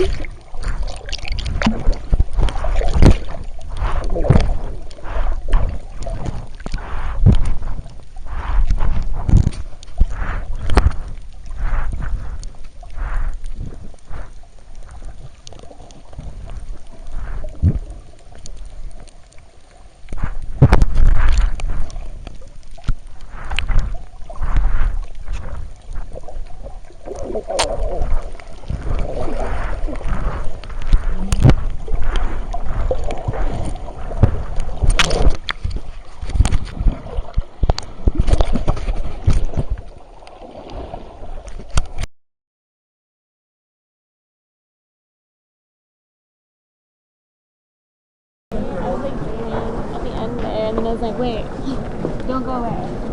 I was like dreaming at the end there, and then I was like, wait, don't go away.